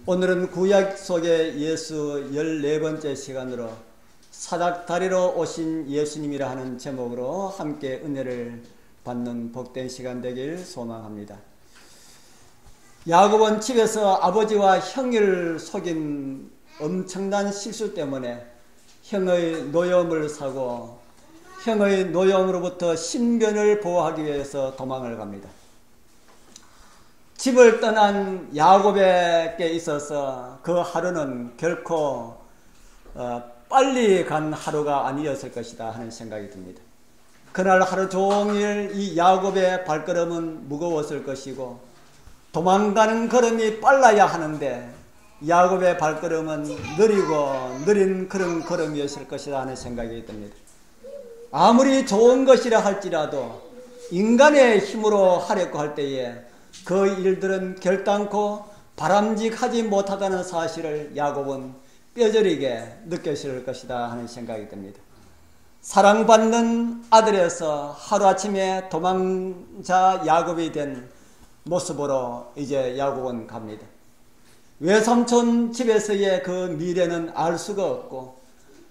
오늘은 구약 속의 예수 14번째 시간으로 사닥다리로 오신 예수님이라 하는 제목으로 함께 은혜를 받는 복된 시간 되길 소망합니다. 야곱은 집에서 아버지와 형을 속인 엄청난 실수 때문에 형의 노여움을 사고 형의 노여움으로부터 신변을 보호하기 위해서 도망을 갑니다. 집을 떠난 야곱에게 있어서 그 하루는 결코 빨리 간 하루가 아니었을 것이다 하는 생각이 듭니다. 그날 하루 종일 이 야곱의 발걸음은 무거웠을 것이고 도망가는 걸음이 빨라야 하는데 야곱의 발걸음은 느린 그런 걸음이었을 것이다 하는 생각이 듭니다. 아무리 좋은 것이라 할지라도 인간의 힘으로 하려고 할 때에 그 일들은 결단코 바람직하지 못하다는 사실을 야곱은 뼈저리게 느꼈을 것이다 하는 생각이 듭니다. 사랑받는 아들에서 하루아침에 도망자 야곱이 된 모습으로 이제 야곱은 갑니다. 외삼촌 집에서의 그 미래는 알 수가 없고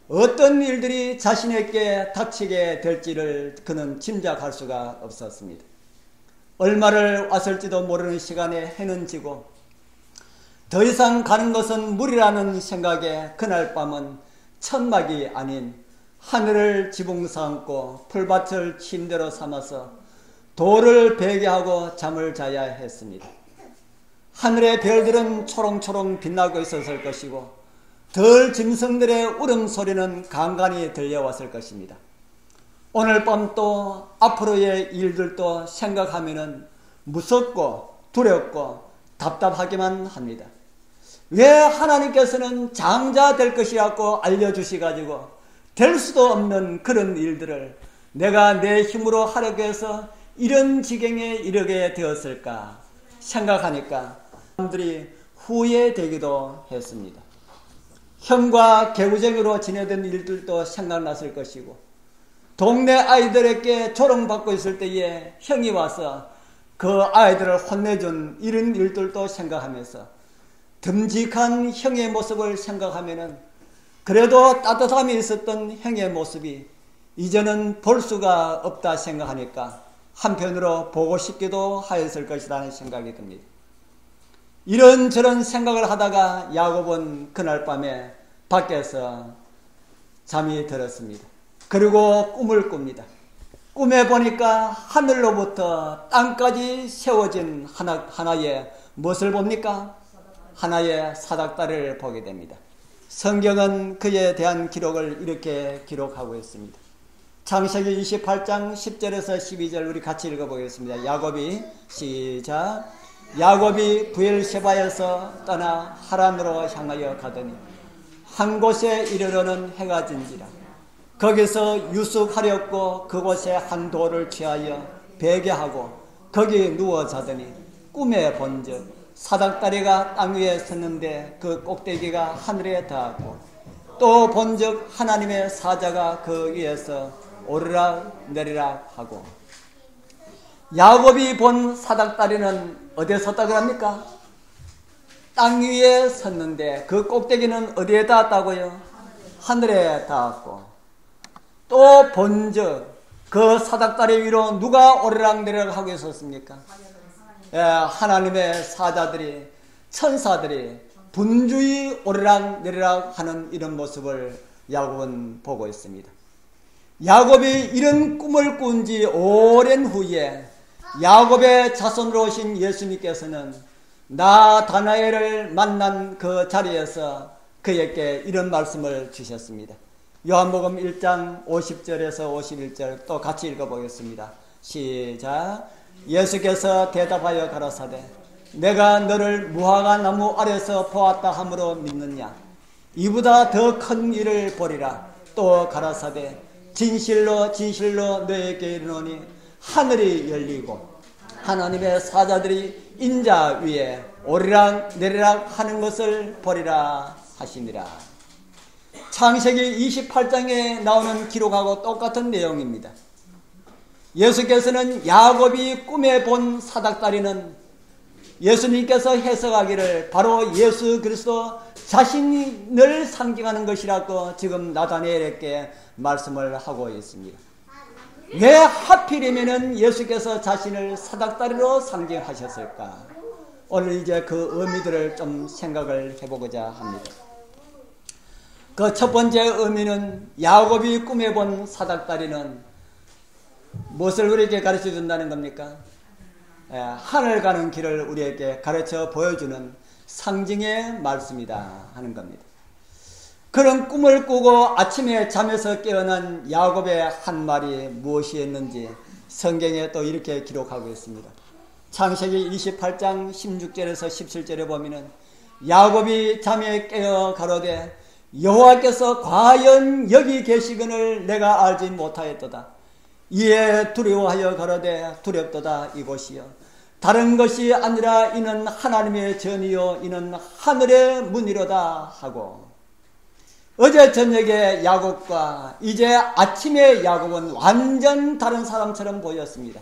어떤 일들이 자신에게 닥치게 될지를 그는 짐작할 수가 없었습니다. 얼마를 왔을지도 모르는 시간에 해는 지고 더 이상 가는 것은 무리라는 생각에 그날 밤은 천막이 아닌 하늘을 지붕 삼고 풀밭을 침대로 삼아서 돌을 베개하고 잠을 자야 했습니다. 하늘의 별들은 초롱초롱 빛나고 있었을 것이고 덜 짐승들의 울음소리는 간간히 들려왔을 것입니다. 오늘 밤 또 앞으로의 일들도 생각하면 무섭고 두렵고 답답하기만 합니다. 왜 하나님께서는 장자 될 것이라고 알려주시가지고 될 수도 없는 그런 일들을 내가 내 힘으로 하려고 해서 이런 지경에 이르게 되었을까 생각하니까 사람들이 후회되기도 했습니다. 형과 개구쟁이로 지내던 일들도 생각났을 것이고 동네 아이들에게 조롱받고 있을 때에 형이 와서 그 아이들을 혼내준 이런 일들도 생각하면서 듬직한 형의 모습을 생각하면은 그래도 따뜻함이 있었던 형의 모습이 이제는 볼 수가 없다 생각하니까 한편으로 보고 싶기도 하였을 것이라는 생각이 듭니다. 이런저런 생각을 하다가 야곱은 그날 밤에 밖에서 잠이 들었습니다. 그리고 꿈을 꿉니다. 꿈에 보니까 하늘로부터 땅까지 세워진 하나의 무엇을 봅니까? 하나의 사닥다리를 보게 됩니다. 성경은 그에 대한 기록을 이렇게 기록하고 있습니다. 창세기 28장 10절에서 12절 우리 같이 읽어보겠습니다. 야곱이 시작. 야곱이 브엘세바에서 떠나 하란으로 향하여 가더니 한 곳에 이르러는 해가 진지라. 거기서 유숙하렸고 그곳에 한 돌을 취하여 베개하고 거기 누워 자더니 꿈에 본즉 사닥다리가 땅 위에 섰는데 그 꼭대기가 하늘에 닿았고 또 본즉 하나님의 사자가 그 위에서 오르락 내리락 하고. 야곱이 본 사닥다리는 어디에 섰다고 합니까? 땅 위에 섰는데 그 꼭대기는 어디에 닿았다고요? 하늘에 닿았고 또 본즉 그 사닥다리 위로 누가 오르락 내리락 하고 있었습니까? 하나님의 사자들이 천사들이 분주히 오르락 내리락 하는 이런 모습을 야곱은 보고 있습니다. 야곱이 이런 꿈을 꾼 지 오랜 후에 야곱의 자손으로 오신 예수님께서는 나다나엘을 만난 그 자리에서 그에게 이런 말씀을 주셨습니다. 요한복음 1장 50절에서 51절 또 같이 읽어보겠습니다. 시작. 예수께서 대답하여 가라사대 내가 너를 무화과 나무 아래서 보았다 함으로 믿느냐? 이보다 더 큰 일을 보리라. 또 가라사대 진실로 진실로 너에게 이르노니 하늘이 열리고 하나님의 사자들이 인자 위에 오르락 내리락 하는 것을 보리라 하시니라. 창세기 28장에 나오는 기록하고 똑같은 내용입니다. 예수께서는 야곱이 꿈에 본 사닥다리는 예수님께서 해석하기를 바로 예수 그리스도 자신을 상징하는 것이라고 지금 나다니엘에게 말씀을 하고 있습니다. 왜 하필이면 예수께서 자신을 사닥다리로 상징하셨을까? 오늘 이제 그 의미들을 좀 생각을 해보고자 합니다. 그 첫 번째 의미는 야곱이 꿈에 본 사닥다리는 무엇을 우리에게 가르쳐 준다는 겁니까? 하늘 가는 길을 우리에게 가르쳐 보여주는 상징의 말씀이다 하는 겁니다. 그런 꿈을 꾸고 아침에 잠에서 깨어난 야곱의 한 말이 무엇이었는지 성경에 또 이렇게 기록하고 있습니다. 창세기 28장 16절에서 17절에 보면은 야곱이 잠에 깨어 가로되 여호와께서 과연 여기 계시거늘 내가 알지 못하였도다. 이에 두려워하여 가로되 두렵도다 이곳이여. 다른 것이 아니라 이는 하나님의 전이요 이는 하늘의 문이로다 하고, 어제 저녁에 야곱과 이제 아침에 야곱은 완전 다른 사람처럼 보였습니다.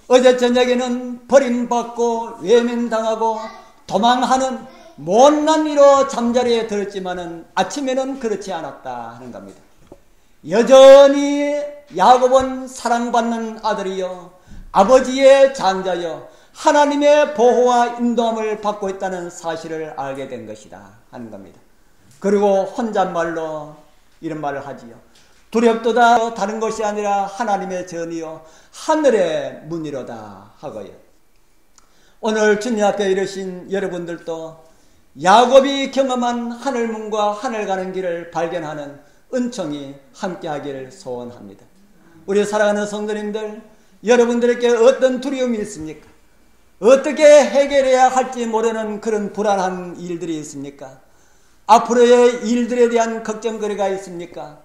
어제 저녁에는 버림받고 외면당하고 도망하는 못난 이로 잠자리에 들었지만은 아침에는 그렇지 않았다 하는 겁니다. 여전히 야곱은 사랑받는 아들이요 아버지의 장자요 하나님의 보호와 인도함을 받고 있다는 사실을 알게 된 것이다 하는 겁니다. 그리고 혼잣말로 이런 말을 하지요. 두렵도다 다른 것이 아니라 하나님의 전이요 하늘의 문이로다 하고요. 오늘 주님 앞에 이르신 여러분들도 야곱이 경험한 하늘문과 하늘 가는 길을 발견하는 은총이 함께하기를 소원합니다. 우리 사랑하는 성도님들, 여러분들에게 어떤 두려움이 있습니까? 어떻게 해결해야 할지 모르는 그런 불안한 일들이 있습니까? 앞으로의 일들에 대한 걱정거리가 있습니까?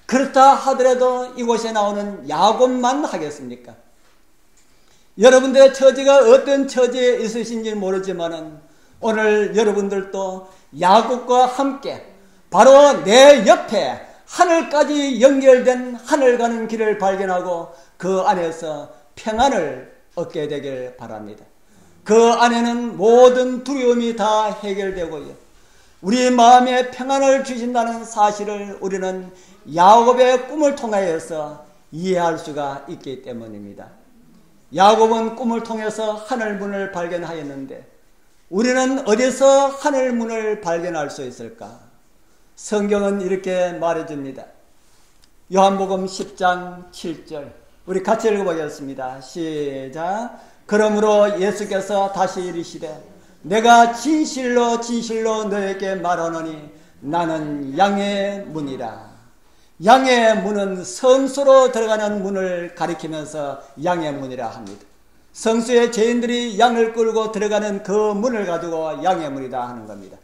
그렇다 하더라도 이곳에 나오는 야곱만 하겠습니까? 여러분들의 처지가 어떤 처지에 있으신지 모르지만은 오늘 여러분들도 야곱과 함께 바로 내 옆에 하늘까지 연결된 하늘 가는 길을 발견하고 그 안에서 평안을 얻게 되길 바랍니다. 그 안에는 모든 두려움이 다 해결되고요. 우리 마음에 평안을 주신다는 사실을 우리는 야곱의 꿈을 통하여서 이해할 수가 있기 때문입니다. 야곱은 꿈을 통해서 하늘문을 발견하였는데 우리는 어디서 하늘문을 발견할 수 있을까? 성경은 이렇게 말해줍니다. 요한복음 10장 7절 우리 같이 읽어보겠습니다. 시작. 그러므로 예수께서 다시 이르시되 내가 진실로 진실로 너에게 말하노니 나는 양의 문이라. 양의 문은 성소로 들어가는 문을 가리키면서 양의 문이라 합니다. 성소의 죄인들이 양을 끌고 들어가는 그 문을 가지고 양의 문이다 하는 겁니다.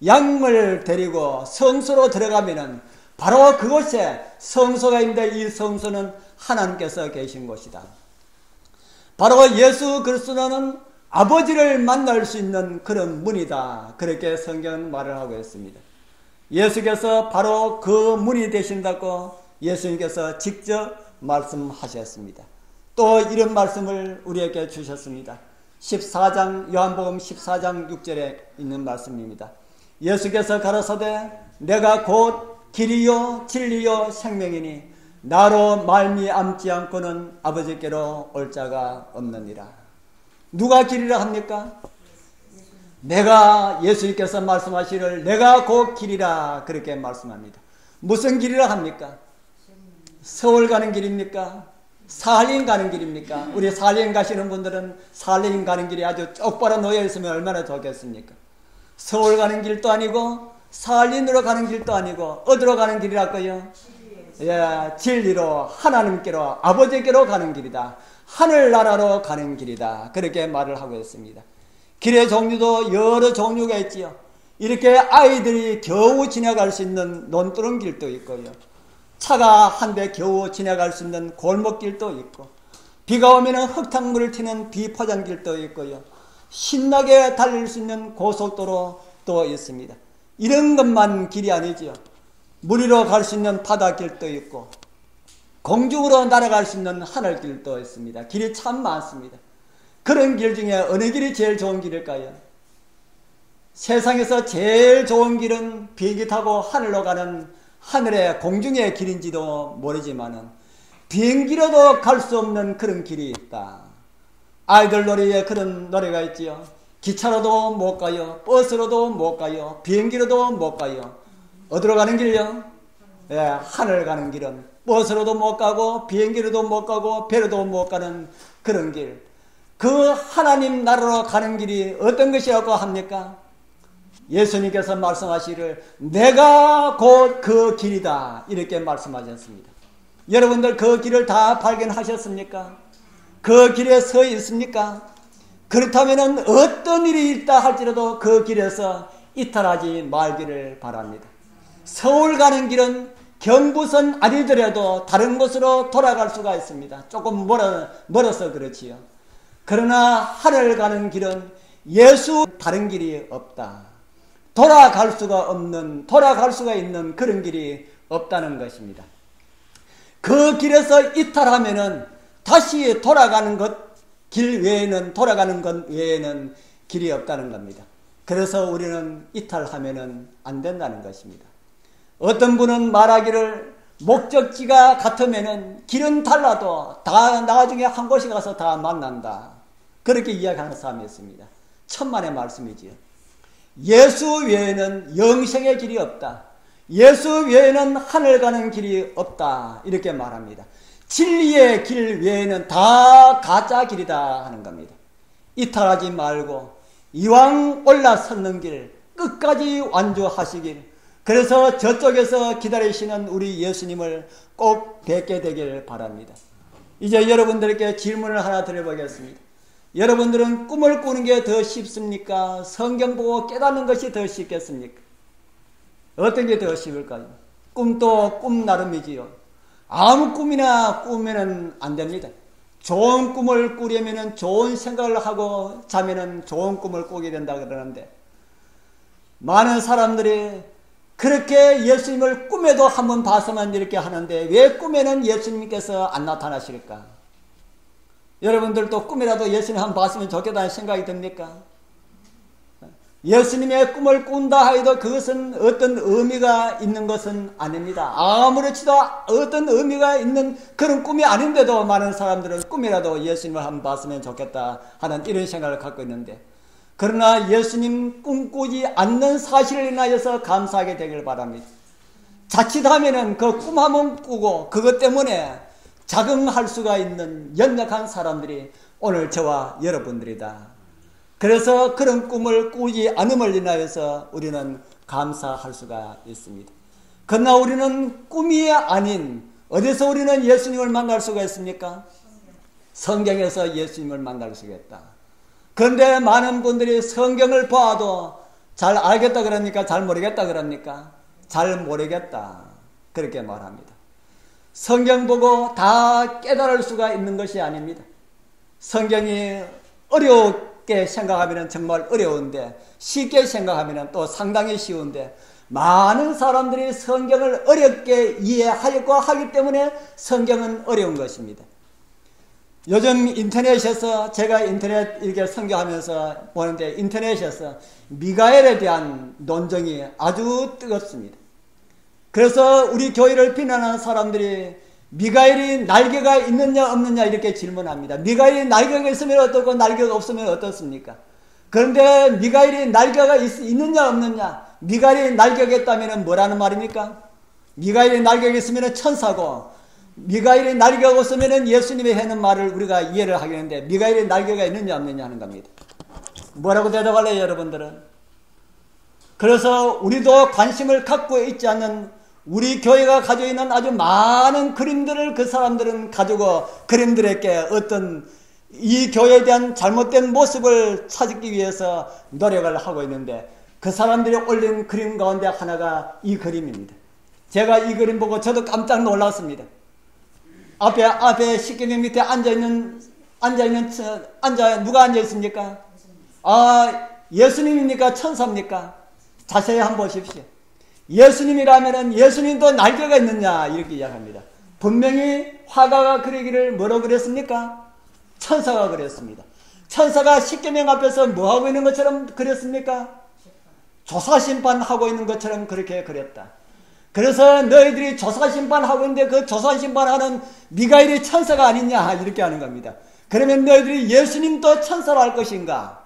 양을 데리고 성소로 들어가면은 바로 그곳에 성소가 있는데 이 성소는 하나님께서 계신 곳이다. 바로 예수 그리스도는 아버지를 만날 수 있는 그런 문이다. 그렇게 성경은 말을 하고 있습니다. 예수께서 바로 그 문이 되신다고 예수님께서 직접 말씀하셨습니다. 또 이런 말씀을 우리에게 주셨습니다. 14장 요한복음 14장 6절에 있는 말씀입니다. 예수께서 가라사대 내가 곧 길이요 진리요 생명이니 나로 말미암지 않고는 아버지께로 올 자가 없느니라. 누가 길이라 합니까? 내가 예수님께서 말씀하시기를 내가 곧 길이라 그렇게 말씀합니다. 무슨 길이라 합니까? 서울 가는 길입니까? 살림 가는 길입니까? 우리 살림 가시는 분들은 살림 가는 길이 아주 쪽바로 놓여 있으면 얼마나 좋겠습니까? 서울 가는 길도 아니고 살림으로 가는 길도 아니고 어디로 가는 길이랄까요? 예, 진리로 하나님께로 아버지께로 가는 길이다. 하늘나라로 가는 길이다. 그렇게 말을 하고 있습니다. 길의 종류도 여러 종류가 있지요. 이렇게 아이들이 겨우 지나갈 수 있는 논두렁 길도 있고요. 차가 한 대 겨우 지나갈 수 있는 골목길도 있고 비가 오면 흙탕물을 튀는 비포장길도 있고요. 신나게 달릴 수 있는 고속도로도 있습니다. 이런 것만 길이 아니지요. 물 위로 갈 수 있는 바닷길도 있고 공중으로 날아갈 수 있는 하늘길도 있습니다. 길이 참 많습니다. 그런 길 중에 어느 길이 제일 좋은 길일까요? 세상에서 제일 좋은 길은 비행기 타고 하늘로 가는 하늘의 공중의 길인지도 모르지만은 비행기로도 갈 수 없는 그런 길이 있다. 아이들 노래에 그런 노래가 있지요. 기차로도 못 가요. 버스로도 못 가요. 비행기로도 못 가요. 어디로 가는 길이요? 예, 하늘 가는 길은 버스로도 못 가고 비행기로도 못 가고 배로도 못 가는 그런 길. 그 하나님 나라로 가는 길이 어떤 것이라고 합니까? 예수님께서 말씀하시기를 내가 곧 그 길이다 이렇게 말씀하셨습니다. 여러분들 그 길을 다 발견하셨습니까? 그 길에 서 있습니까? 그렇다면 어떤 일이 있다 할지라도 그 길에서 이탈하지 말기를 바랍니다. 서울 가는 길은 경부선 아니더라도 다른 곳으로 돌아갈 수가 있습니다. 조금 멀어서 그렇지요. 그러나 하늘 가는 길은 예수 다른 길이 없다. 돌아갈 수가 있는 그런 길이 없다는 것입니다. 그 길에서 이탈하면은 다시 돌아가는 것 외에는 길이 없다는 겁니다. 그래서 우리는 이탈하면은 안 된다는 것입니다. 어떤 분은 말하기를 목적지가 같으면은 길은 달라도 다 나중에 한 곳에 가서 다 만난다. 그렇게 이야기하는 사람이 있습니다. 천만의 말씀이지요. 예수 외에는 영생의 길이 없다. 예수 외에는 하늘 가는 길이 없다. 이렇게 말합니다. 진리의 길 외에는 다 가짜 길이다 하는 겁니다. 이탈하지 말고 이왕 올라서는 길 끝까지 완주하시길. 그래서 저쪽에서 기다리시는 우리 예수님을 꼭 뵙게 되길 바랍니다. 이제 여러분들께 질문을 하나 드려보겠습니다. 여러분들은 꿈을 꾸는 게 더 쉽습니까? 성경 보고 깨닫는 것이 더 쉽겠습니까? 어떤 게 더 쉽을까요? 꿈도 꿈 나름이지요. 아무 꿈이나 꾸면은 안 됩니다. 좋은 꿈을 꾸려면은 좋은 생각을 하고 자면은 좋은 꿈을 꾸게 된다 그러는데 많은 사람들이 그렇게 예수님을 꿈에도 한번 봐서만 이렇게 하는데 왜 꿈에는 예수님께서 안 나타나실까? 여러분들도 꿈이라도 예수님 한번 봤으면 좋겠다는 생각이 듭니까? 예수님의 꿈을 꾼다 하여도 그것은 어떤 의미가 있는 것은 아닙니다. 아무렇지도 어떤 의미가 있는 그런 꿈이 아닌데도 많은 사람들은 꿈이라도 예수님을 한번 봤으면 좋겠다 하는 이런 생각을 갖고 있는데 그러나 예수님 꿈꾸지 않는 사실을 인하여서 감사하게 되길 바랍니다. 자칫하면은 그 꿈 한번 꾸고 그것 때문에 자긍할 수가 있는 연약한 사람들이 오늘 저와 여러분들이다. 그래서 그런 꿈을 꾸지 않음을 인하여서 우리는 감사할 수가 있습니다. 그러나 우리는 꿈이 아닌 어디서 우리는 예수님을 만날 수가 있습니까? 성경에서 예수님을 만날 수가 있다. 그런데 많은 분들이 성경을 봐도 잘 알겠다 그럽니까? 잘 모르겠다 그럽니까? 잘 모르겠다 그렇게 말합니다. 성경 보고 다 깨달을 수가 있는 것이 아닙니다. 성경이 어렵게 생각하면 정말 어려운데 쉽게 생각하면 또 상당히 쉬운데 많은 사람들이 성경을 어렵게 이해하려고 하기 때문에 성경은 어려운 것입니다. 요즘 인터넷에서 제가 인터넷 이렇게 선교하면서 보는데 인터넷에서 미가엘에 대한 논쟁이 아주 뜨겁습니다. 그래서 우리 교회를 비난하는 사람들이 미가엘이 날개가 있느냐 없느냐 이렇게 질문합니다. 미가엘이 날개가 있으면 어떻고 날개가 없으면 어떻습니까? 그런데 미가엘이 날개가 있느냐 없느냐, 미가엘이 날개가 있다면 뭐라는 말입니까? 미가엘이 날개가 있으면 천사고 미가엘이 날개가 없으면 예수님이 하는 말을 우리가 이해를 하겠는데 미가엘이 날개가 있느냐 없느냐 하는 겁니다. 뭐라고 대답할래요 여러분들은? 그래서 우리도 관심을 갖고 있지 않는 우리 교회가 가지고 있는 아주 많은 그림들을 그 사람들은 가지고 그림들에게 어떤 이 교회에 대한 잘못된 모습을 찾기 위해서 노력을 하고 있는데 그 사람들이 올린 그림 가운데 하나가 이 그림입니다. 제가 이 그림 보고 저도 깜짝 놀랐습니다. 앞에 식기님 밑에 누가 앉아 있습니까? 아, 예수님입니까? 천사입니까? 자세히 한번 보십시오. 예수님이라면은 예수님도 날개가 있느냐 이렇게 이야기합니다. 분명히 화가가 그리기를 뭐라고 그랬습니까? 천사가 그랬습니다. 천사가 십계명 앞에서 뭐하고 있는 것처럼 그렸습니까? 조사심판하고 있는 것처럼 그렇게 그렸다. 그래서 너희들이 조사심판하고 있는데 그 조사심판하는 미가엘이 천사가 아니냐 이렇게 하는 겁니다. 그러면 너희들이 예수님도 천사로 할 것인가?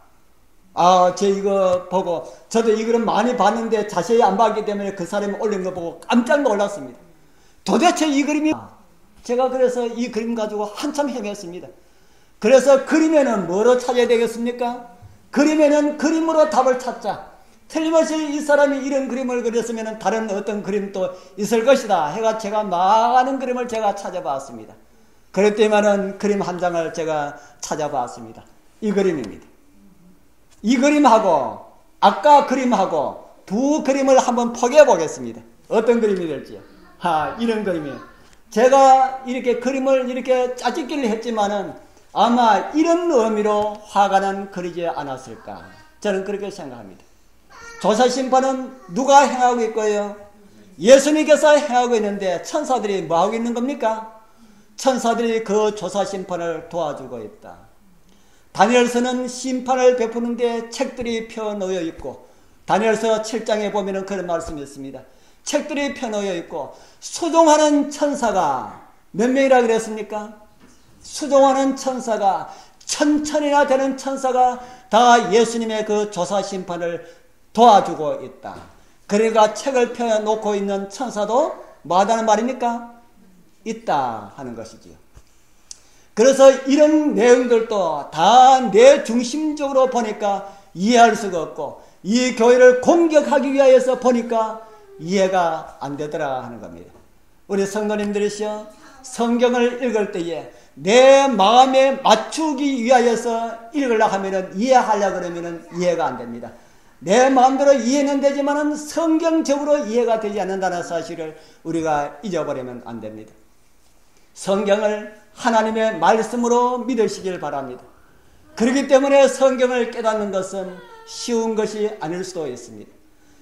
제 이거 보고 저도 이 그림 많이 봤는데 자세히 안 봤기 때문에 그 사람이 올린 거 보고 깜짝 놀랐습니다. 도대체 이 그림이 제가 그래서 이 그림 가지고 한참 헤맸습니다. 그래서 그림에는 뭐로 찾아야 되겠습니까? 그림에는 그림으로 답을 찾자. 틀림없이 이 사람이 이런 그림을 그렸으면 다른 어떤 그림도 있을 것이다 해가 제가 많은 그림을 제가 찾아봤습니다. 그럴 때만은 그림 한 장을 제가 찾아봤습니다. 이 그림입니다. 이 그림하고 아까 그림하고 두 그림을 한번 포개해 보겠습니다. 어떤 그림이 될지요. 이런 그림이에요. 제가 이렇게 그림을 이렇게 짜집기를 했지만은 아마 이런 의미로 화가는 그리지 않았을까. 저는 그렇게 생각합니다. 조사심판은 누가 행하고 있고요? 예수님께서 행하고 있는데 천사들이 뭐하고 있는 겁니까? 천사들이 그 조사심판을 도와주고 있다. 다니엘서는 심판을 베푸는데 책들이 펴놓여 있고 다니엘서 7장에 보면 그런 말씀이 있습니다. 책들이 펴놓여 있고 수종하는 천사가 몇 명이라 그랬습니까? 수종하는 천사가 1000천이나 되는 천사가 다 예수님의 그 조사심판을 도와주고 있다. 그러니까 책을 펴놓고 있는 천사도 뭐하다는 말입니까? 있다 하는 것이지요. 그래서 이런 내용들도 다 내 중심적으로 보니까 이해할 수가 없고 이 교회를 공격하기 위하여서 보니까 이해가 안 되더라 하는 겁니다. 우리 성도님들이시여 성경을 읽을 때에 내 마음에 맞추기 위하여서 읽으려고 하면은 이해하려고 그러면은 이해가 안 됩니다. 내 마음대로 이해는 되지만은 성경적으로 이해가 되지 않는다는 사실을 우리가 잊어버리면 안 됩니다. 성경을 하나님의 말씀으로 믿으시길 바랍니다. 그렇기 때문에 성경을 깨닫는 것은 쉬운 것이 아닐 수도 있습니다.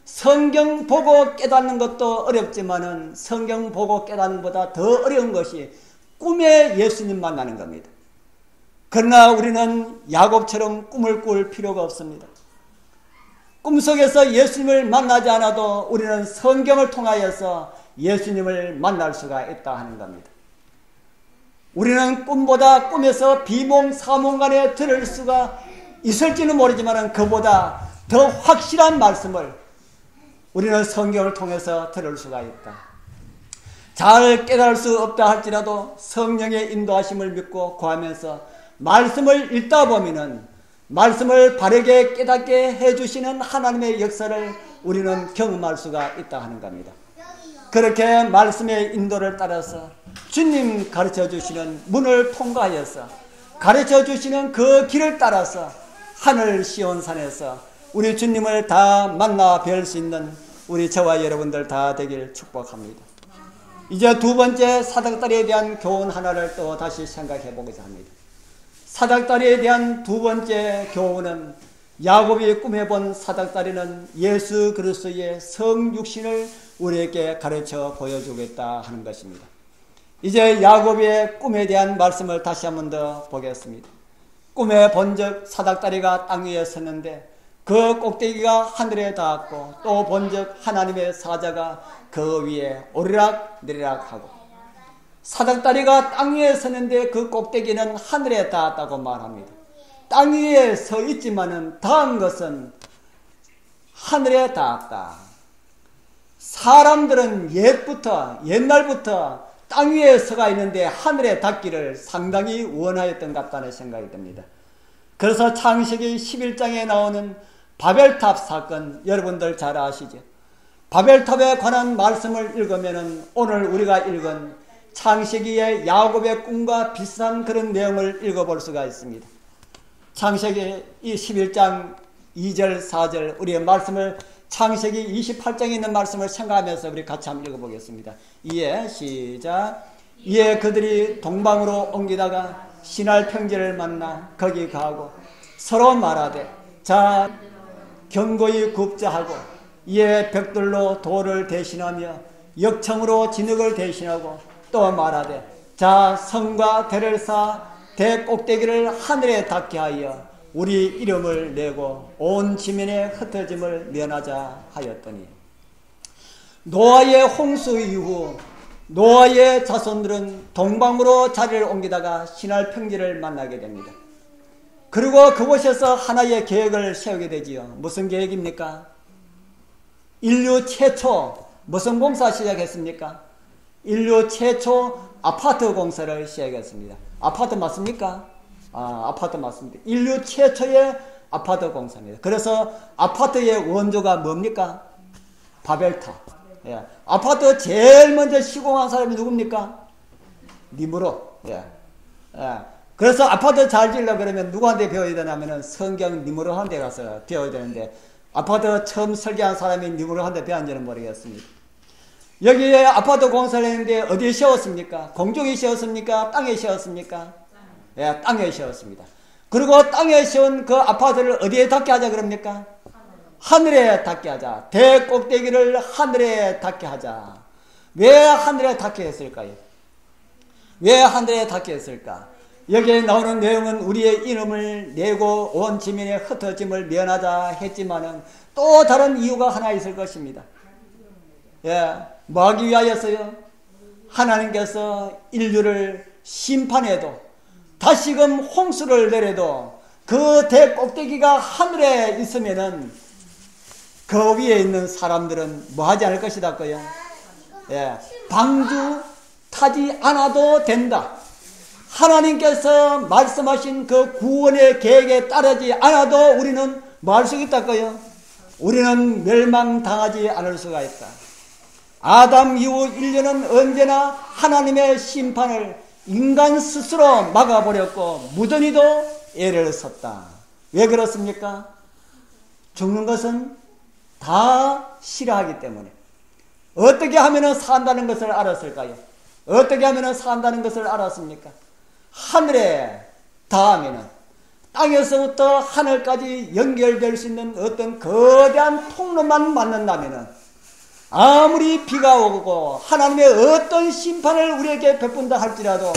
성경 보고 깨닫는 것도 어렵지만은 성경 보고 깨닫는 것보다 더 어려운 것이 꿈에 예수님 만나는 겁니다. 그러나 우리는 야곱처럼 꿈을 꿀 필요가 없습니다. 꿈속에서 예수님을 만나지 않아도 우리는 성경을 통하여서 예수님을 만날 수가 있다 하는 겁니다. 우리는 꿈보다 꿈에서 비몽사몽간에 들을 수가 있을지는 모르지만 그보다 더 확실한 말씀을 우리는 성경을 통해서 들을 수가 있다. 잘 깨달을 수 없다 할지라도 성령의 인도하심을 믿고 구하면서 말씀을 읽다 보면은 말씀을 바르게 깨닫게 해주시는 하나님의 역사를 우리는 경험할 수가 있다 하는 겁니다. 그렇게 말씀의 인도를 따라서 주님 가르쳐 주시는 문을 통과하여서 가르쳐 주시는 그 길을 따라서 하늘 시온산에서 우리 주님을 다 만나 뵐 수 있는 우리 저와 여러분들 다 되길 축복합니다. 이제 두 번째 사닥다리에 대한 교훈 하나를 또 다시 생각해 보고자 합니다. 사닥다리에 대한 두 번째 교훈은 야곱이 꿈에 본 사닥다리는 예수 그리스도의 성육신을 우리에게 가르쳐 보여주겠다 하는 것입니다. 이제 야곱의 꿈에 대한 말씀을 다시 한 번 더 보겠습니다. 꿈에 본적 사닥다리가 땅 위에 섰는데 그 꼭대기가 하늘에 닿았고 또 본적 하나님의 사자가 그 위에 오르락 내리락 하고 사닥다리가 땅 위에 서는데 그 꼭대기는 하늘에 닿았다고 말합니다. 땅 위에 서 있지만은 닿은 것은 하늘에 닿았다. 사람들은 옛날부터 땅 위에 서가 있는데 하늘에 닿기를 상당히 원하였던 것 같다는 생각이 듭니다. 그래서 창세기 11장에 나오는 바벨탑 사건 여러분들 잘 아시죠? 바벨탑에 관한 말씀을 읽으면 오늘 우리가 읽은 창세기의 야곱의 꿈과 비슷한 그런 내용을 읽어볼 수가 있습니다. 창세기 11장 2절 4절 우리의 말씀을 창세기 28장에 있는 말씀을 생각하면서 우리 같이 한번 읽어보겠습니다. 이에 시작. 이에 그들이 동방으로 옮기다가 시날 평지를 만나 거기 가고 서로 말하되 자 견고히 굽자 하고 이에 벽돌로 돌을 대신하며 역청으로 진흙을 대신하고 또 말하되 자 성과 대를 쌓아 대 꼭대기를 하늘에 닿게 하여 우리 이름을 내고 온 지면의 흩어짐을 면하자 하였더니 노아의 홍수 이후 노아의 자손들은 동방으로 자리를 옮기다가 시날 평지를 만나게 됩니다. 그리고 그곳에서 하나의 계획을 세우게 되지요. 무슨 계획입니까? 인류 최초 무슨 공사 시작했습니까? 인류 최초 아파트 공사를 시작했습니다. 아파트 맞습니까? 아파트 맞습니다. 인류 최초의 아파트 공사입니다. 그래서 아파트의 원조가 뭡니까? 바벨탑. 예. 아파트 제일 먼저 시공한 사람이 누굽니까? 니므롯. 예. 예. 그래서 아파트 잘 지으려고 그러면 누구한테 배워야 되냐면은 성경 니므롯한테 가서 배워야 되는데 아파트 처음 설계한 사람이 니므롯한테 배웠는지는 모르겠습니다. 여기에 아파트 공사를 했는데 어디에 세웠습니까? 공중에 세웠습니까? 땅에 세웠습니까? 예, 땅에 세웠습니다. 그리고 땅에 세운 그 아파트를 어디에 닿게 하자 그럽니까? 하늘에 닿게 하자. 대꼭대기를 하늘에 닿게 하자. 왜 하늘에 닿게 했을까요? 왜 하늘에 닿게 했을까? 여기에 나오는 내용은 우리의 이름을 내고 온 지면의 흩어짐을 면하자 했지만은 또 다른 이유가 하나 있을 것입니다. 예, 뭐 하기 위하여서요? 하나님께서 인류를 심판해도 다시금 홍수를 내려도 그 대꼭대기가 하늘에 있으면은 그 위에 있는 사람들은 뭐 하지 않을 것이다고요? 예, 방주 타지 않아도 된다. 하나님께서 말씀하신 그 구원의 계획에 따르지 않아도 우리는 뭐 할 수 있다고요? 우리는 멸망당하지 않을 수가 있다. 아담 이후 인류는 언제나 하나님의 심판을 인간 스스로 막아버렸고 무던히도 애를 썼다. 왜 그렇습니까? 죽는 것은 다 싫어하기 때문에. 어떻게 하면 산다는 것을 알았을까요? 어떻게 하면 산다는 것을 알았습니까? 하늘에 닿으면 땅에서부터 하늘까지 연결될 수 있는 어떤 거대한 통로만 만난다면 아무리 비가 오고 하나님의 어떤 심판을 우리에게 베푼다 할지라도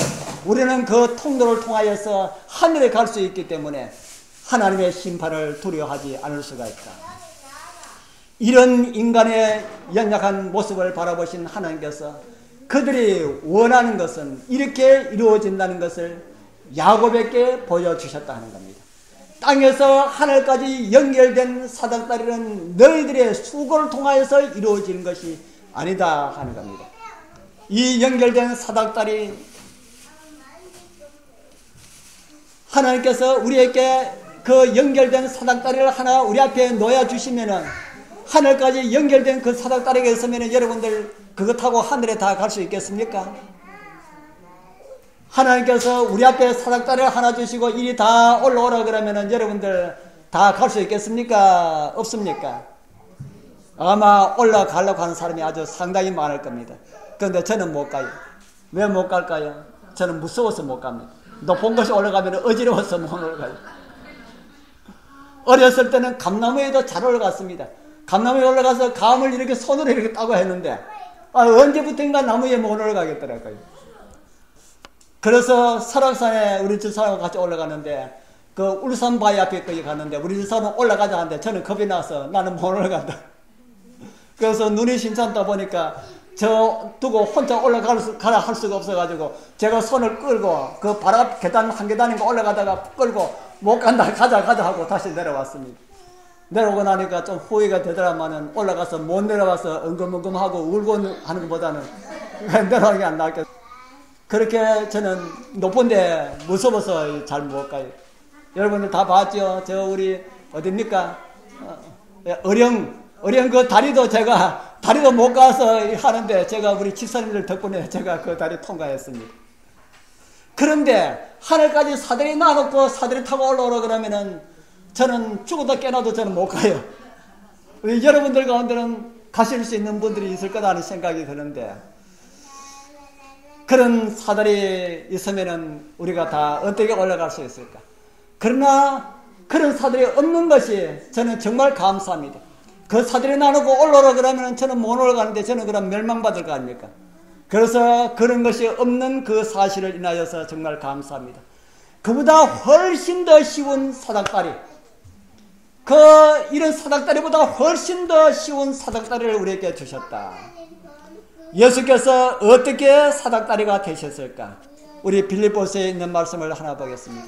우리는 그 통로를 통하여서 하늘에 갈 수 있기 때문에 하나님의 심판을 두려워하지 않을 수가 있다. 이런 인간의 연약한 모습을 바라보신 하나님께서 그들이 원하는 것은 이렇게 이루어진다는 것을 야곱에게 보여주셨다는 겁니다. 땅에서 하늘까지 연결된 사닥다리는 너희들의 수고를 통하여서 이루어지는 것이 아니다 하는 겁니다. 이 연결된 사닥다리 하나님께서 우리에게 그 연결된 사닥다리를 하나 우리 앞에 놓아주시면은 하늘까지 연결된 그 사닥다리가 있으면은 여러분들 그거 타고 하늘에 다 갈 수 있겠습니까? 하나님께서 우리 앞에 사닥다리를 하나 주시고 이리 다 올라오라 그러면은 여러분들 다 갈 수 있겠습니까? 없습니까? 아마 올라가려고 하는 사람이 아주 상당히 많을 겁니다. 그런데 저는 못 가요. 왜 못 갈까요? 저는 무서워서 못 갑니다. 높은 곳에 올라가면 어지러워서 못 올라가요. 어렸을 때는 감나무에도 잘 올라갔습니다. 감나무에 올라가서 감을 이렇게 손으로 이렇게 따고 했는데 언제부턴가 나무에 못 올라가겠더라고요. 그래서 설악산에 우리 집사람과 같이 올라갔는데 그 울산 바위 앞에 거기 갔는데 우리 집사람은 올라가자 하는데 저는 겁이 나서 나는 못 올라간다. 그래서 눈이 심찮다 보니까 저 두고 혼자 올라가라 할 수가 없어가지고 제가 손을 끌고 그 바로 앞 계단 한 계단인가 올라가다가 끌고 못 간다 가자 하고 다시 내려왔습니다. 내려오고 나니까 좀 후회가 되더라마는 올라가서 못 내려와서 엉금엉금하고 울고 하는 것보다는 내려오는 게 안 나았겠어요. 그렇게 저는 높은데 무서워서 잘 못 가요. 여러분들 다 봤죠? 저 우리 어딥니까? 어령 그 다리도 제가 다리도 못 가서 하는데 제가 우리 집사님들 덕분에 제가 그 다리 통과했습니다. 그런데 하늘까지 사다리 놔놓고 사다리 타고 올라오라 그러면은 저는 죽어도 깨나도 저는 못 가요. 여러분들 가운데는 가실 수 있는 분들이 있을 거라는 생각이 드는데 그런 사다리 있으면은 우리가 다 어떻게 올라갈 수 있을까? 그러나 그런 사다리 없는 것이 저는 정말 감사합니다. 그 사다리 나누고 올라오라 그러면 저는 못 올라가는데 저는 그럼 멸망받을 거 아닙니까? 그래서 그런 것이 없는 그 사실을 인하여서 정말 감사합니다. 그보다 훨씬 더 쉬운 사닥다리, 이런 사닥다리보다 훨씬 더 쉬운 사닥다리를 우리에게 주셨다. 예수께서 어떻게 사닥다리가 되셨을까? 우리 빌립보서에 있는 말씀을 하나 보겠습니다.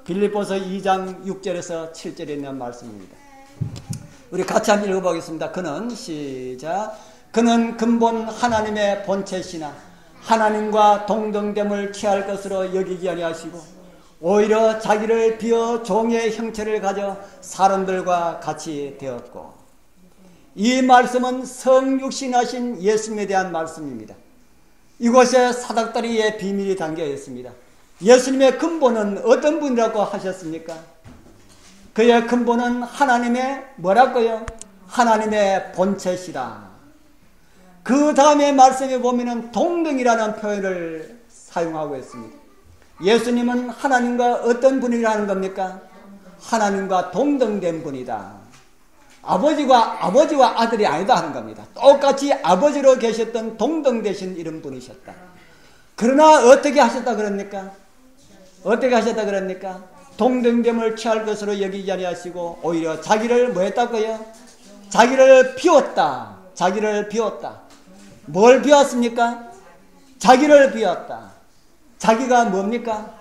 빌립보서 2장 6절에서 7절에 있는 말씀입니다. 우리 같이 한번 읽어보겠습니다. 그는 근본 하나님의 본체시나 하나님과 동등됨을 취할 것으로 여기지 아니하시고 오히려 자기를 비어 종의 형체를 가져 사람들과 같이 되었고, 이 말씀은 성육신하신 예수님에 대한 말씀입니다. 이곳에 사닥다리의 비밀이 담겨 있습니다. 예수님의 근본은 어떤 분이라고 하셨습니까? 그의 근본은 하나님의 뭐라고요? 하나님의 본체시다. 그 다음에 말씀에 보면은 동등이라는 표현을 사용하고 있습니다. 예수님은 하나님과 어떤 분이라는 겁니까? 하나님과 동등된 분이다. 아버지와 아들이 아니다 하는 겁니다. 똑같이 아버지로 계셨던 동등되신 이런 분이셨다. 그러나 어떻게 하셨다 그럽니까? 어떻게 하셨다 그럽니까? 동등됨을 취할 것으로 여기지 아니하시고 오히려 자기를 뭐 했다고요? 자기를 비웠다. 자기를 비웠다. 뭘 비웠습니까? 자기를 비웠다. 자기가 뭡니까?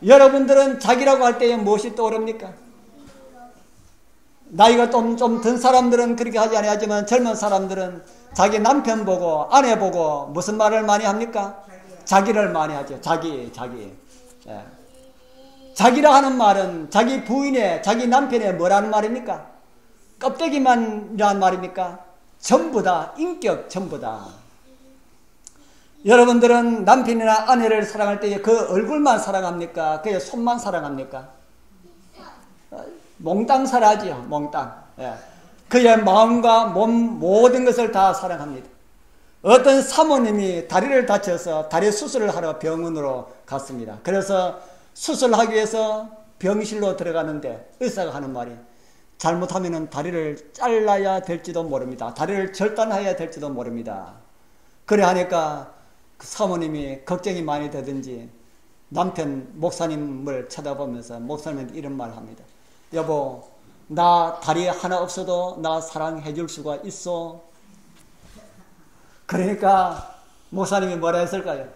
여러분들은 자기라고 할 때에 무엇이 떠오릅니까? 나이가 좀 든 사람들은 그렇게 하지 아니하지만 젊은 사람들은 자기 남편 보고 아내 보고 무슨 말을 많이 합니까? 자기를 많이 하죠. 자기. 자기라 하는 말은 자기 부인의, 자기 남편의 뭐라는 말입니까? 껍데기만이라는 말입니까? 전부다. 인격 전부다. 여러분들은 남편이나 아내를 사랑할 때 그 얼굴만 사랑합니까? 그의 손만 사랑합니까? 몽땅 사랑하지요. 몽땅. 그의 마음과 몸 모든 것을 다 사랑합니다. 어떤 사모님이 다리를 다쳐서 다리 수술을 하러 병원으로 갔습니다. 그래서 수술하기 위해서 병실로 들어가는데 의사가 하는 말이, 잘못하면 다리를 잘라야 될지도 모릅니다. 다리를 절단해야 될지도 모릅니다. 그래 하니까 그 사모님이 걱정이 많이 되든지 남편 목사님을 쳐다보면서 목사님한테 이런 말을 합니다. 여보, 나 다리 하나 없어도 나 사랑해 줄 수가 있어? 그러니까 목사님이 뭐라 했을까요?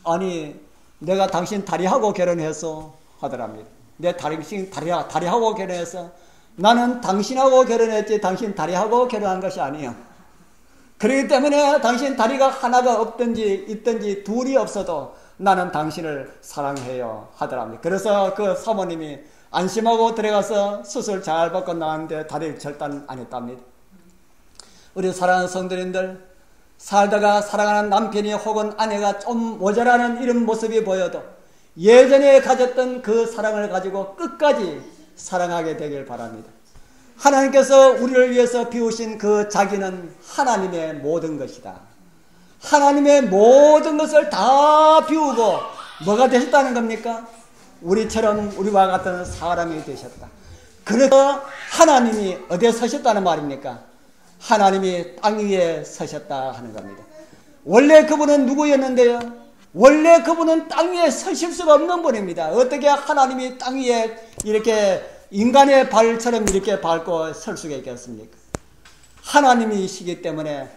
아니, 내가 당신 다리하고 결혼했어 하더랍니다. 내 다리하고 결혼했어. 나는 당신하고 결혼했지 당신 다리하고 결혼한 것이 아니에요. 그렇기 때문에 당신 다리가 하나가 없든지 있든지 둘이 없어도 나는 당신을 사랑해요 하더랍니다. 그래서 그 사모님이 안심하고 들어가서 수술 잘 받고 나왔는데 다리를 절단 안 했답니다. 우리 사랑하는 성도님들, 살다가 사랑하는 남편이 혹은 아내가 좀 모자라는 이런 모습이 보여도 예전에 가졌던 그 사랑을 가지고 끝까지 사랑하게 되길 바랍니다. 하나님께서 우리를 위해서 비우신 그 자기는 하나님의 모든 것이다. 하나님의 모든 것을 다 비우고 뭐가 되셨다는 겁니까? 우리처럼 우리와 같은 사람이 되셨다. 그래서 하나님이 어디에 서셨다는 말입니까? 하나님이 땅 위에 서셨다 하는 겁니다. 원래 그분은 누구였는데요? 원래 그분은 땅 위에 서실 수가 없는 분입니다. 어떻게 하나님이 땅 위에 이렇게 인간의 발처럼 이렇게 밟고 설 수가 있겠습니까? 하나님이시기 때문에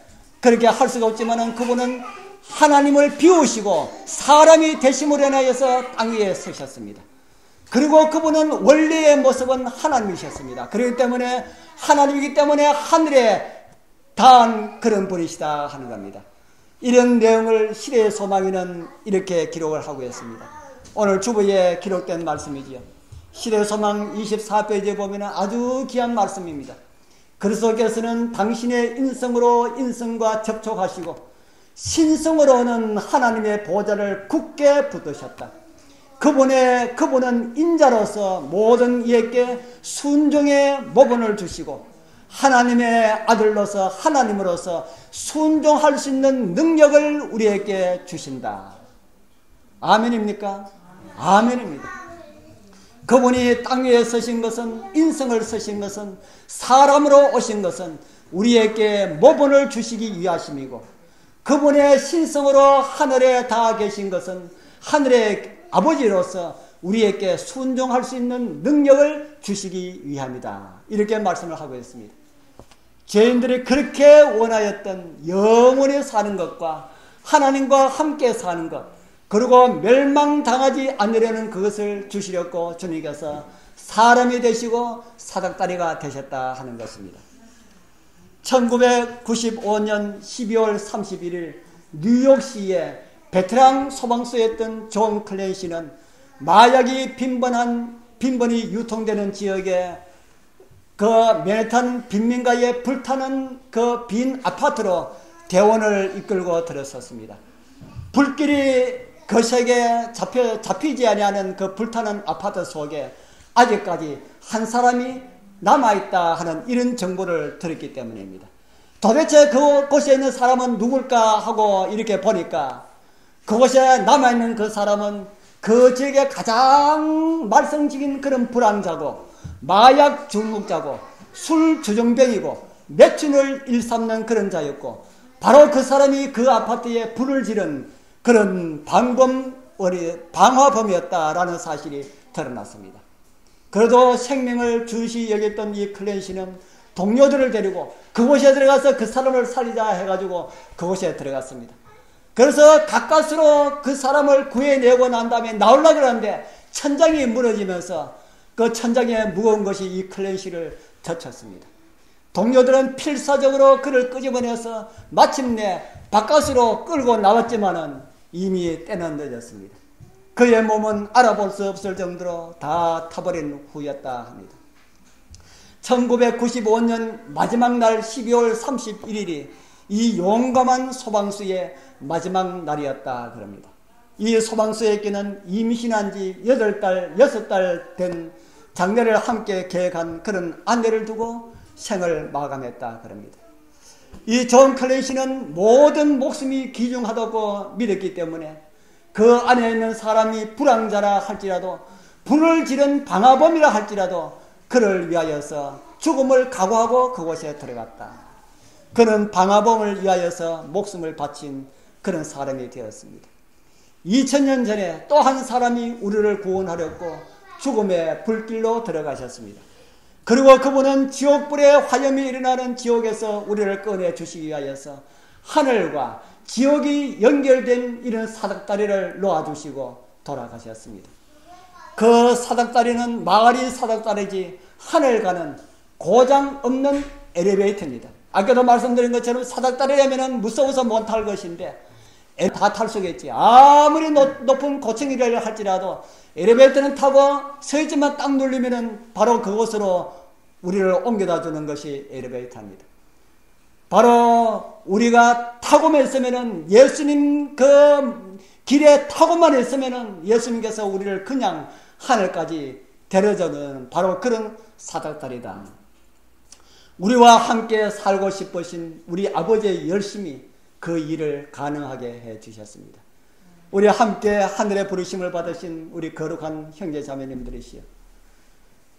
그렇게 할 수가 없지만 그분은 하나님을 비우시고 사람이 되심으로 인하여서 땅 위에 서셨습니다. 그리고 그분은 원래의 모습은 하나님이셨습니다. 그렇기 때문에 하나님이기 때문에 하늘에 닿은 그런 분이시다 하는 겁니다. 이런 내용을 시대의 소망이는 이렇게 기록을 하고 있습니다. 오늘 주보에 기록된 말씀이지요. 시대의 소망 24페이지에 보면 아주 귀한 말씀입니다. 그리스도께서는 당신의 인성으로 인성과 접촉하시고 신성으로는 하나님의 보좌를 굳게 붙드셨다. 그분은 인자로서 모든 이에게 순종의 모본을 주시고 하나님의 아들로서 하나님으로서 순종할 수 있는 능력을 우리에게 주신다. 아멘입니까? 아멘입니다. 그분이 땅 위에 서신 것은, 인성을 서신 것은, 사람으로 오신 것은 우리에게 모본을 주시기 위하심이고, 그분의 신성으로 하늘에 닿아 계신 것은 하늘의 아버지로서 우리에게 순종할 수 있는 능력을 주시기 위함이다. 이렇게 말씀을 하고 있습니다. 죄인들이 그렇게 원하였던 영원히 사는 것과 하나님과 함께 사는 것, 그리고 멸망당하지 않으려는 그것을 주시려고 주님께서 사람이 되시고 사닥다리가 되셨다 하는 것입니다. 1995년 12월 31일 뉴욕시의 베테랑 소방서였던 존 클랜시는 마약이 빈번히 유통되는 지역에 그 맨해튼 빈민가에 불타는 그 빈 아파트로 대원을 이끌고 들어섰습니다. 불길이 거세게 잡히지 아니하는 그 불타는 아파트 속에 아직까지 한 사람이 남아있다 하는 이런 정보를 들었기 때문입니다. 도대체 그곳에 있는 사람은 누굴까 하고 이렇게 보니까 그곳에 남아있는 그 사람은 그 지역에 가장 말썽적인 그런 불황자고 마약 중독자고 술 주정뱅이고 매춘을 일삼는 그런 자였고 바로 그 사람이 그 아파트에 불을 지른 그런 방화범이었다라는 사실이 드러났습니다. 그래도 생명을 중시 여겼던 이 클랜시는 동료들을 데리고 그곳에 들어가서 그 사람을 살리자 해가지고 그곳에 들어갔습니다. 그래서 가까스로 그 사람을 구해내고 난 다음에 나오려고 하는데 천장이 무너지면서 그 천장에 무거운 것이 이 클랜시를 덮쳤습니다. 동료들은 필사적으로 그를 끄집어내서 마침내 바깥으로 끌고 나왔지만은 이미 때는 늦었습니다. 그의 몸은 알아볼 수 없을 정도로 다 타버린 후였다 합니다. 1995년 마지막 날 12월 31일이 이 용감한 소방수의 마지막 날이었다 그럽니다. 이 소방수에게는 임신한 지 8달, 6달 된 장례를 함께 계획한 그런 아내를 두고 생을 마감했다 그럽니다. 이 존 클랜시는 모든 목숨이 귀중하다고 믿었기 때문에 그 안에 있는 사람이 불황자라 할지라도 불을 지른 방화범이라 할지라도 그를 위하여서 죽음을 각오하고 그곳에 들어갔다. 그는 방화범을 위하여서 목숨을 바친 그런 사람이 되었습니다. 2000년 전에 또 한 사람이 우리를 구원하려고 죽음의 불길로 들어가셨습니다. 그리고 그분은 지옥불의 화염이 일어나는 지옥에서 우리를 꺼내주시기 위하여서 하늘과 지옥이 연결된 이런 사닥다리를 놓아주시고 돌아가셨습니다. 그 사닥다리는 마을이 사닥다리지 하늘 가는 고장 없는 엘리베이터입니다. 아까도 말씀드린 것처럼 사닥다리라면 무서워서 못 탈 것인데 다 탈 수 있겠지. 아무리 높은 고층이라 할지라도 엘리베이터는 타고 서 있지만 딱 누르면은 바로 그곳으로 우리를 옮겨다 주는 것이 엘리베이터입니다. 바로 우리가 타고만 있으면은 예수님 그 길에 타고만 있으면은 예수님께서 우리를 그냥 하늘까지 데려주는 바로 그런 사닥다리다. 우리와 함께 살고 싶으신 우리 아버지의 열심이 그 일을 가능하게 해 주셨습니다. 우리 함께 하늘의 부르심을 받으신 우리 거룩한 형제 자매님들이시여,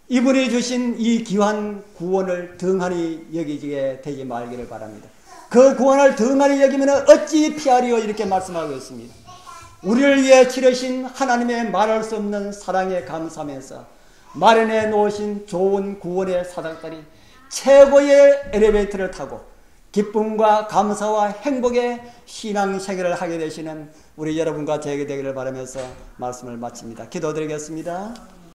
이분이 주신 이 귀한 구원을 등한히 여기게 되지 말기를 바랍니다. 그 구원을 등한히 여기면 어찌 피하리요 이렇게 말씀하고 있습니다. 우리를 위해 치르신 하나님의 말할 수 없는 사랑에 감사하면서 마련해 놓으신 좋은 구원의 사닥다리, 최고의 엘리베이터를 타고 기쁨과 감사와 행복의 신앙생활을 하게 되시는 우리 여러분과 저에게 되기를 바라면서 말씀을 마칩니다. 기도드리겠습니다.